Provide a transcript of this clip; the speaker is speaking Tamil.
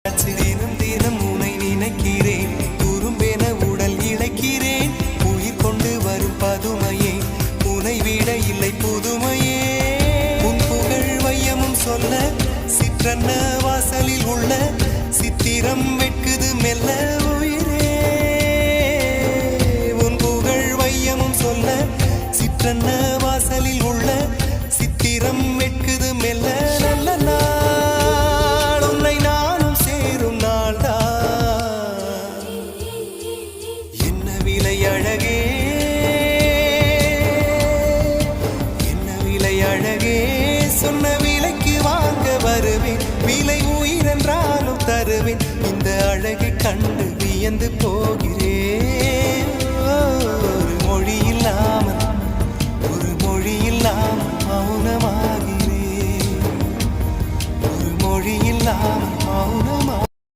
தினம் தினம் உனை நினைக்கிறேன், துரும்பென உடல் இழைக்கிறேன். உயிர் கொண்டு வரும் பதுமையே, உனை விட இல்லை புதுமையே. உன் புகழ் வையமும் சொல்ல சிற்றன்ன வாசலில் உள்ள சித்திரம் வெட்குது மெல்ல உயிரே. உன் புகழ் வையமும் சொல்ல சிற்றன்ன வாசலில் உள்ள சித்திரம் வெட்குது மெல்ல. நல்ல நாள் உன்னை நானும் சேரும் நாள்தான். என்ன விலை அழகே, என்ன விலை அழகே. சொன்ன விலைக்கு வாங்க வருவேன், விலை உயிரென்றாலும் தருவேன். இந்த அழகை கண்டு வியந்து போகிறேன்.